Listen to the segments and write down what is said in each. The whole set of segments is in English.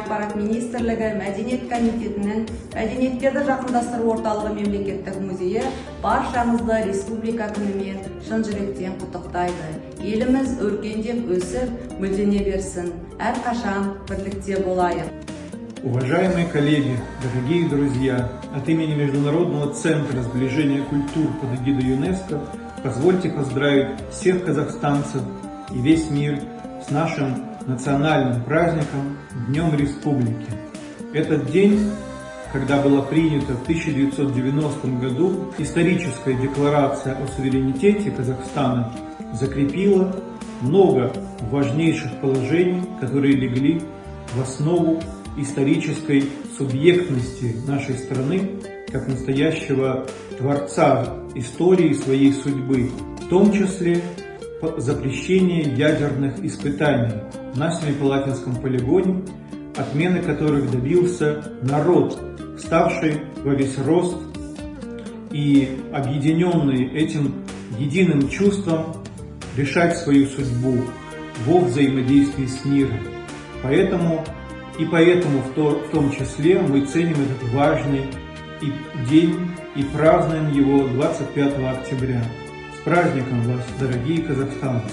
Ақпарат министрлігі, Мәдениет комитетінің, мәдениеттерді жақындастыру орталығы мемлекеттік музейі баршаңызды республика күнімен шын жүректен құттықтайды. Еліміз өркендеп өсіп, гүлдене берсін. Әрқашан бірлікте болайық. Уважаемые коллеги, дорогие друзья, от имени Международного центра сближения культур под эгидой ЮНЕСКО позвольте поздравить всех казахстанцев и весь мир с нашим национальным праздником Днем Республики. Этот день, когда была принята в 1990 году историческая декларация о суверенитете Казахстана, закрепила много важнейших положений, которые легли в основу исторической субъектности нашей страны как настоящего творца истории своей судьбы, в том числе запрещение ядерных испытаний на Семипалатинском полигоне, отмены которых добился народ, ставший во весь рост и объединенный этим единым чувством решать свою судьбу во взаимодействии с миром. Поэтому в том числе мы ценим этот важный день и празднуем его 25 октября. С праздником вас, дорогие казахстанцы!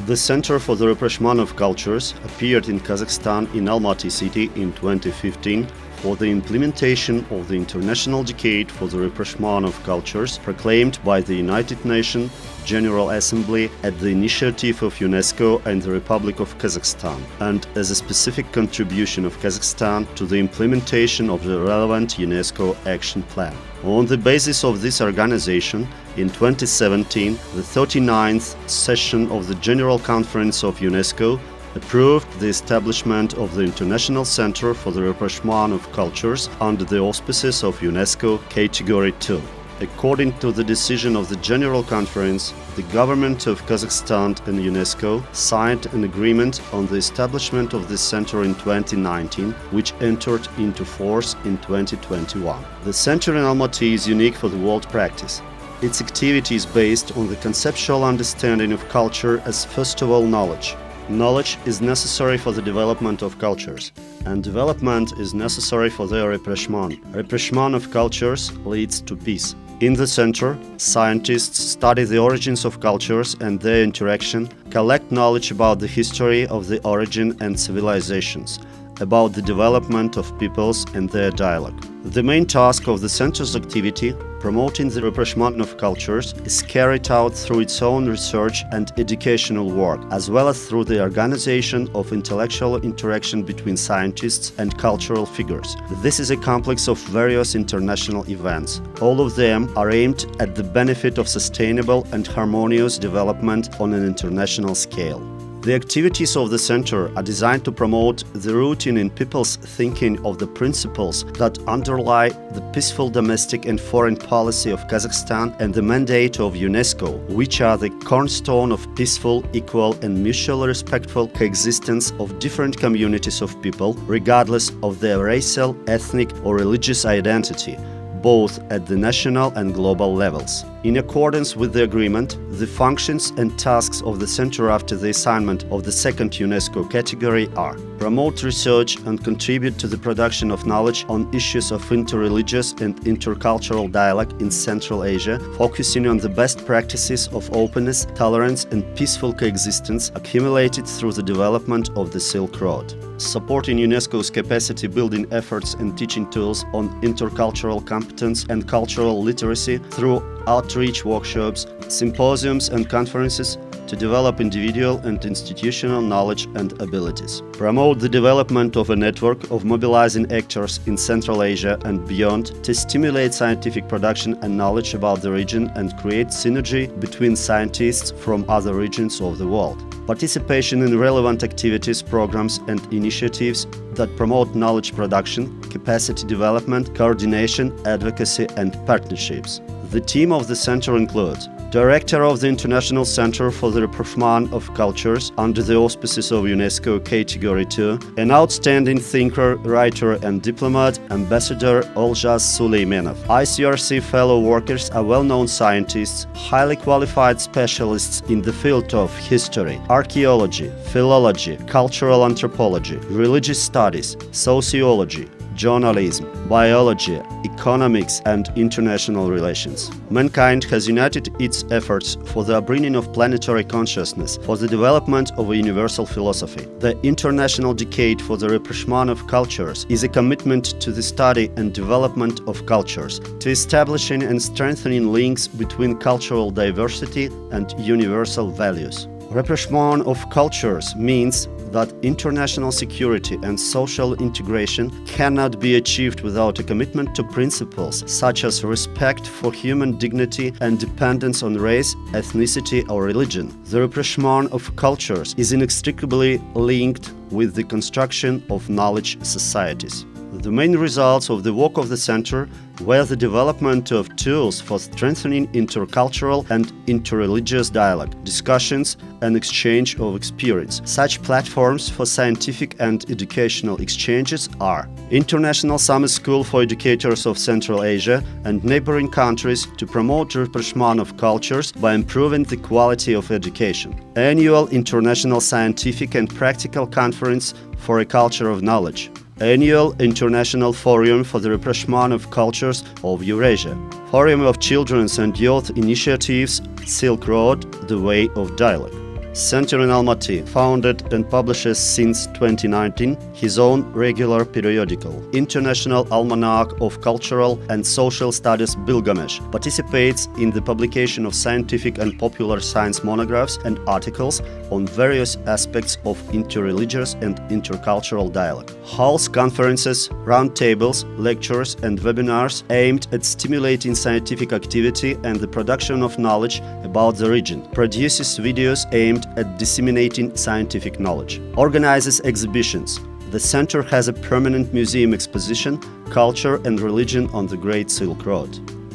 The Center for the Rapprochement of Cultures appeared in Kazakhstan in Almaty city in 2015 for the implementation of the International Decade for the Rapprochement of Cultures proclaimed by the United Nations General Assembly at the initiative of UNESCO and the Republic of Kazakhstan, and as a specific contribution of Kazakhstan to the implementation of the relevant UNESCO action plan. On the basis of this organization, in 2017, the 39th session of the General Conference of UNESCO approved the establishment of the International Center for the Rapprochement of Cultures under the auspices of UNESCO Category 2. According to the decision of the General Conference, the government of Kazakhstan and UNESCO signed an agreement on the establishment of this center in 2019, which entered into force in 2021. The center in Almaty is unique for the world practice. Its activity is based on the conceptual understanding of culture as, first of all, knowledge. Knowledge is necessary for the development of cultures, and development is necessary for their rapprochement. Rapprochement of cultures leads to peace. In the center, scientists study the origins of cultures and their interaction, collect knowledge about the history of the origin and civilizations, about the development of peoples and their dialogue. The main task of the center's activity, promoting the rapprochement of cultures, is carried out through its own research and educational work, as well as through the organization of intellectual interaction between scientists and cultural figures. This is a complex of various international events. All of them are aimed at the benefit of sustainable and harmonious development on an international scale. The activities of the center are designed to promote the rooting in people's thinking of the principles that underlie the peaceful domestic and foreign policy of Kazakhstan and the mandate of UNESCO, which are the cornerstone of peaceful, equal and mutually respectful coexistence of different communities of people, regardless of their racial, ethnic or religious identity, both at the national and global levels. In accordance with the agreement, the functions and tasks of the center after the assignment of the second UNESCO category are: promote research and contribute to the production of knowledge on issues of interreligious and intercultural dialogue in Central Asia, focusing on the best practices of openness, tolerance and peaceful coexistence accumulated through the development of the Silk Road. Supporting UNESCO's capacity building efforts and teaching tools on intercultural competence and cultural literacy through outreach workshops, symposiums and conferences to develop individual and institutional knowledge and abilities. Promote the development of a network of mobilizing actors in Central Asia and beyond to stimulate scientific production and knowledge about the region and create synergy between scientists from other regions of the world. Participation in relevant activities, programs and initiatives that promote knowledge production, capacity development, coordination, advocacy and partnerships. The team of the center includes Director of the International Center for the Rapprochement of Cultures under the auspices of UNESCO Category 2, an outstanding thinker, writer and diplomat, Ambassador Oljaz Suleymanov. ICRC fellow workers are well-known scientists, highly qualified specialists in the field of history, archaeology, philology, cultural anthropology, religious studies, sociology, journalism, biology, economics, and international relations. Mankind has united its efforts for the upbringing of planetary consciousness, for the development of a universal philosophy. The International Decade for the Rapprochement of Cultures is a commitment to the study and development of cultures, to establishing and strengthening links between cultural diversity and universal values. Rapprochement of cultures means that international security and social integration cannot be achieved without a commitment to principles such as respect for human dignity and dependence on race, ethnicity or religion. The rapprochement of cultures is inextricably linked with the construction of knowledge societies. The main results of the work of the Center were the development of tools for strengthening intercultural and interreligious dialogue, discussions, and exchange of experience. Such platforms for scientific and educational exchanges are International Summer School for Educators of Central Asia and neighboring countries to promote rapprochement of cultures by improving the quality of education. Annual International Scientific and Practical Conference for a Culture of Knowledge. Annual International Forum for the Rapprochement of Cultures of Eurasia. Forum of Children's and Youth Initiatives, Silk Road, The Way of Dialogue. Center in Almaty, founded and publishes since 2019 his own regular periodical, International Almanac of Cultural and Social Studies Bilgamesh, participates in the publication of scientific and popular science monographs and articles on various aspects of interreligious and intercultural dialogue. Holds conferences, roundtables, lectures and webinars aimed at stimulating scientific activity and the production of knowledge about the region, produces videos aimed at disseminating scientific knowledge, organizes exhibitions. The center has a permanent museum exposition, Culture and Religion on the Great Silk Road.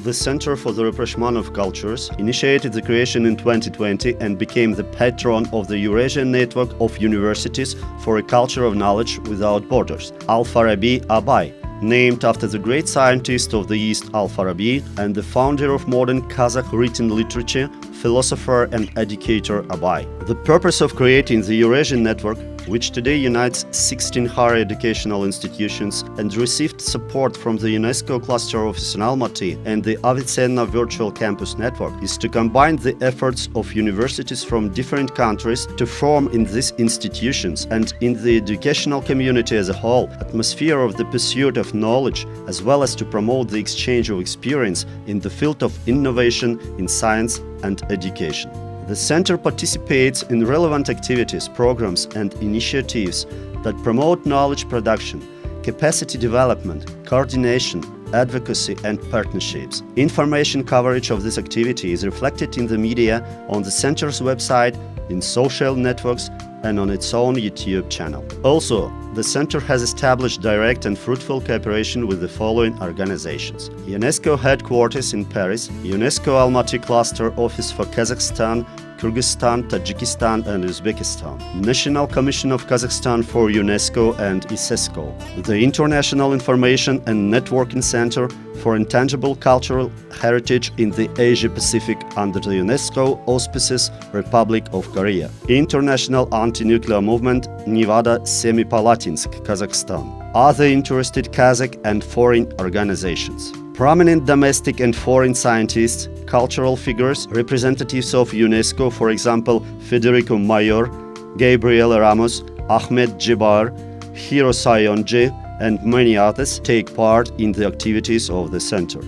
The Center for the Rapprochement of Cultures initiated the creation in 2020 and became the patron of the Eurasian Network of Universities for a Culture of Knowledge Without Borders, Al-Farabi Abay, named after the great scientist of the East Al-Farabi and the founder of modern Kazakh written literature, philosopher and educator Abay. The purpose of creating the Eurasian Network, which today unites 16 higher educational institutions and received support from the UNESCO Cluster Office in Almaty and the Avicenna Virtual Campus Network, is to combine the efforts of universities from different countries to form in these institutions and in the educational community as a whole atmosphere of the pursuit of knowledge, as well as to promote the exchange of experience in the field of innovation in science and education. The Center participates in relevant activities, programs and initiatives that promote knowledge production, capacity development, coordination, advocacy and partnerships. Information coverage of this activity is reflected in the media, on the Center's website, in social networks and on its own YouTube channel. Also, the Center has established direct and fruitful cooperation with the following organizations: UNESCO Headquarters in Paris, UNESCO Almaty Cluster Office for Kazakhstan, Kyrgyzstan, Tajikistan and Uzbekistan, National Commission of Kazakhstan for UNESCO and ISESCO, the International Information and Networking Center for Intangible Cultural Heritage in the Asia-Pacific under the UNESCO auspices Republic of Korea, International Anti-Nuclear Movement, Nevada Semipalatinsk, Kazakhstan, other interested Kazakh and foreign organizations. Prominent domestic and foreign scientists, cultural figures, representatives of UNESCO, for example, Federico Mayor, Gabriel Ramos, Ahmed Jibar, Hiro Sayonji, and many others take part in the activities of the Center.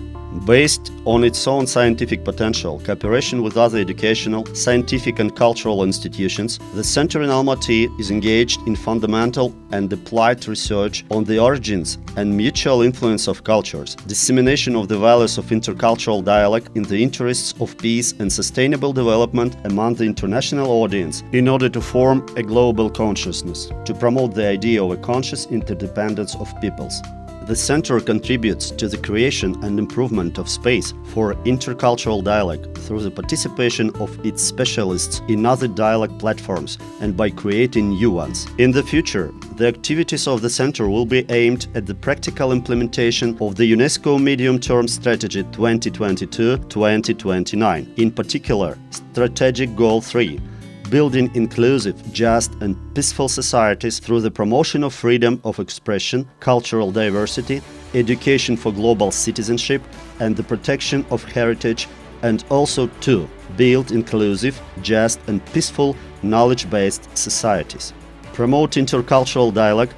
Based on its own scientific potential, cooperation with other educational, scientific and cultural institutions, the Center in Almaty is engaged in fundamental and applied research on the origins and mutual influence of cultures, dissemination of the values of intercultural dialogue in the interests of peace and sustainable development among the international audience in order to form a global consciousness, to promote the idea of a conscious interdependence of peoples. the center contributes to the creation and improvement of space for intercultural dialogue through the participation of its specialists in other dialogue platforms and by creating new ones. In the future, the activities of the center will be aimed at the practical implementation of the UNESCO Medium-Term Strategy 2022-2029, in particular, Strategic Goal 3, building inclusive, just and peaceful societies through the promotion of freedom of expression, cultural diversity, education for global citizenship, and the protection of heritage, and also to build inclusive, just and peaceful, knowledge-based societies. Promote intercultural dialogue,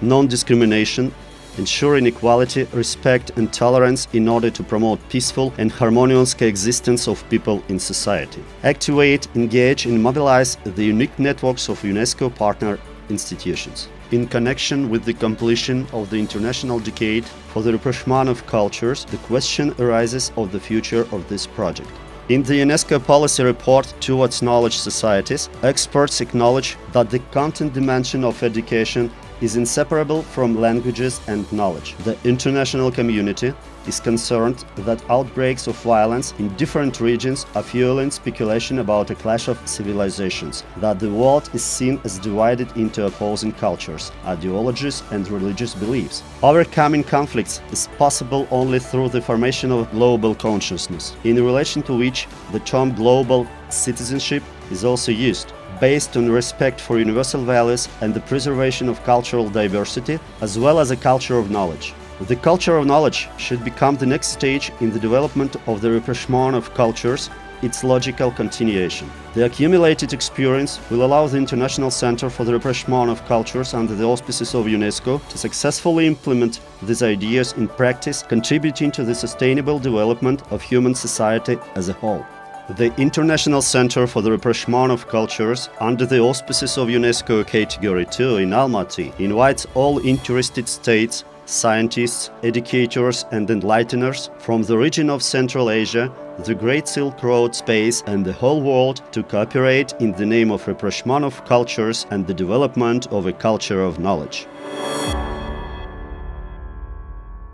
non-discrimination, ensuring equality, respect and tolerance in order to promote peaceful and harmonious coexistence of people in society. Activate, engage and mobilize the unique networks of UNESCO partner institutions. In connection with the completion of the International Decade for the Rapprochement of Cultures, the question arises of the future of this project. In the UNESCO policy report towards knowledge societies, experts acknowledge that the content dimension of education is inseparable from languages and knowledge. The international community is concerned that outbreaks of violence in different regions are fueling speculation about a clash of civilizations, that the world is seen as divided into opposing cultures, ideologies and religious beliefs. Overcoming conflicts is possible only through the formation of global consciousness, in relation to which the term global citizenship is also used, based on respect for universal values and the preservation of cultural diversity, as well as a culture of knowledge. The culture of knowledge should become the next stage in the development of the rapprochement of cultures, its logical continuation. The accumulated experience will allow the International Center for the Rapprochement of Cultures under the auspices of UNESCO to successfully implement these ideas in practice, contributing to the sustainable development of human society as a whole. The International Center for the Rapprochement of Cultures, under the auspices of UNESCO Category 2 in Almaty, invites all interested states, scientists, educators and enlighteners from the region of Central Asia, the Great Silk Road space and the whole world to cooperate in the name of rapprochement of cultures and the development of a culture of knowledge.